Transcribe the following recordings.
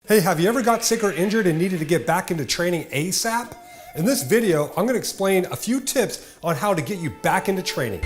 Hey, have you ever got sick or injured and needed to get back into training ASAP? In this video, I'm going to explain a few tips on how to get you back into training.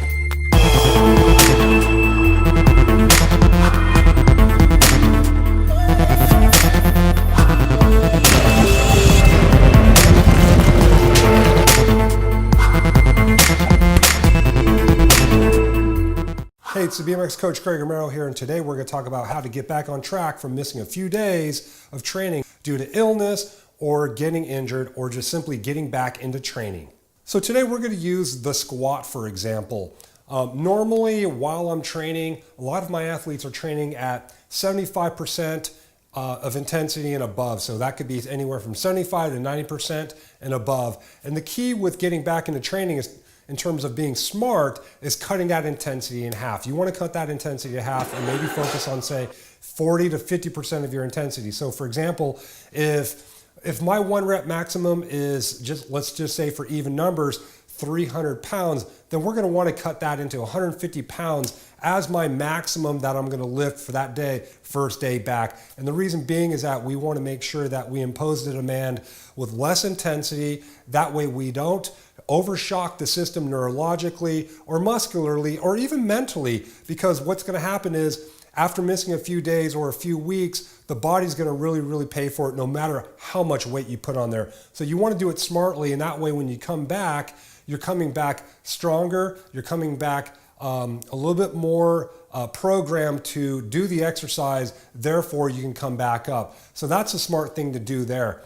Hey, it's the BMX coach Greg Romero here, and today we're going to talk about how to get back on track from missing a few days of training due to illness or getting injured or just simply getting back into training. So today we're going to use the squat, for example. Normally, while I'm training, a lot of my athletes are training at 75% of intensity and above. So that could be anywhere from 75 to 90% and above. And the key with getting back into training is, in terms of being smart, is cutting that intensity in half. You want to cut that intensity in half and maybe focus on, say, 40 to 50% of your intensity. So for example, if my 1 rep maximum is just, let's just say for even numbers, 300 pounds, then we're going to want to cut that into 150 pounds as my maximum that I'm going to lift for that day, first day back. And the reason being is that we want to make sure that we impose the demand with less intensity. That way we don't overshock the system neurologically or muscularly or even mentally, because what's going to happen is after missing a few days or a few weeks, the body's going to really pay for it no matter how much weight you put on there. So you want to do it smartly, and that way when you come back, you're coming back stronger, you're coming back a little bit more programmed to do the exercise, therefore you can come back up. So that's a smart thing to do there.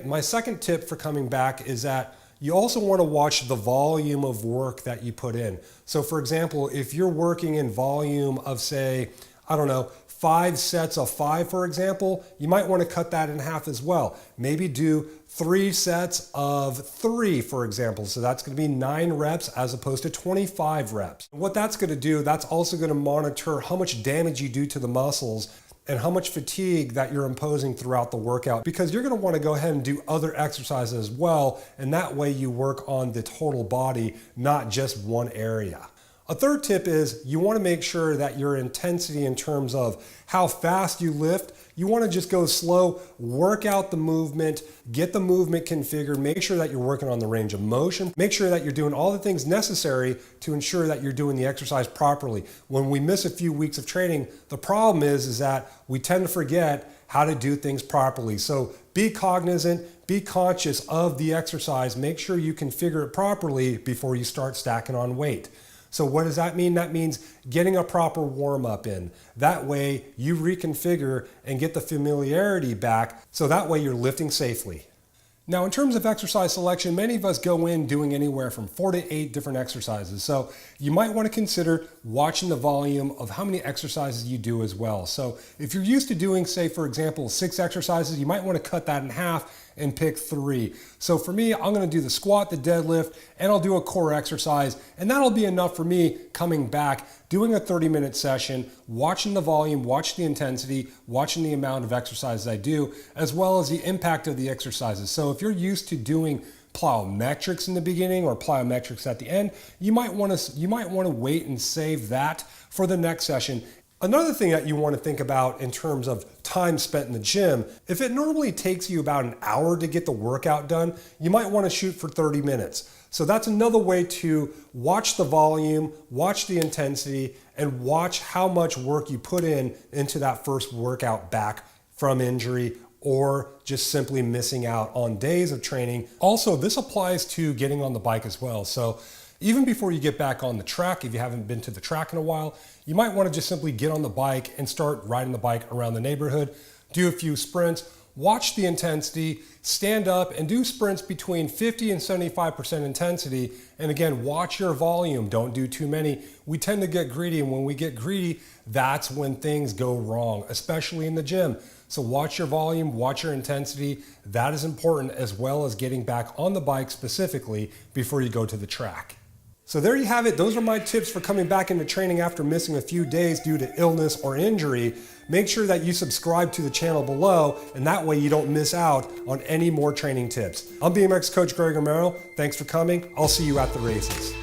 My second tip for coming back is that you also want to watch the volume of work that you put in. So for example, if you're working in volume of, say, I don't know, 5 sets of 5, for example, you might want to cut that in half as well. Maybe do 3 sets of 3, for example. So that's going to be 9 reps as opposed to 25 reps. What that's going to do, that's also going to monitor how much damage you do to the muscles and how much fatigue that you're imposing throughout the workout, because you're going to want to go ahead and do other exercises as well, and that way you work on the total body, not just one area. A third tip is you want to make sure that your intensity in terms of how fast you lift, you want to just go slow, work out the movement, get the movement configured, make sure that you're working on the range of motion, make sure that you're doing all the things necessary to ensure that you're doing the exercise properly. When we miss a few weeks of training, the problem is that we tend to forget how to do things properly. So be cognizant, be conscious of the exercise, make sure you configure it properly before you start stacking on weight. So what does that mean? That means getting a proper warm-up in. That way you reconfigure and get the familiarity back, so that way you're lifting safely. Now, in terms of exercise selection, many of us go in doing anywhere from 4 to 8 different exercises. So you might want to consider watching the volume of how many exercises you do as well. So if you're used to doing, say, for example, 6 exercises, you might want to cut that in half and pick 3. So for me, I'm going to do the squat, the deadlift, and I'll do a core exercise, and that'll be enough for me coming back, doing a 30-minute session, watching the volume, watching the intensity, watching the amount of exercises I do, as well as the impact of the exercises. So if you're used to doing plyometrics in the beginning or plyometrics at the end, you might want to wait and save that for the next session. Another thing that you want to think about in terms of time spent in the gym, if it normally takes you about an hour to get the workout done, you might want to shoot for 30 minutes. So that's another way to watch the volume, watch the intensity, and watch how much work you put into that first workout back from injury or just simply missing out on days of training. Also, this applies to getting on the bike as well. So even before you get back on the track, if you haven't been to the track in a while, you might want to just simply get on the bike and start riding the bike around the neighborhood, do a few sprints, watch the intensity, stand up and do sprints between 50 and 75% intensity. And again, watch your volume, don't do too many. We tend to get greedy, and when we get greedy, that's when things go wrong, especially in the gym. So watch your volume, watch your intensity. That is important, as well as getting back on the bike specifically before you go to the track. So there you have it. Those are my tips for coming back into training after missing a few days due to illness or injury. Make sure that you subscribe to the channel below, and that way you don't miss out on any more training tips. I'm BMX coach Greg Romero. Thanks for coming. I'll see you at the races.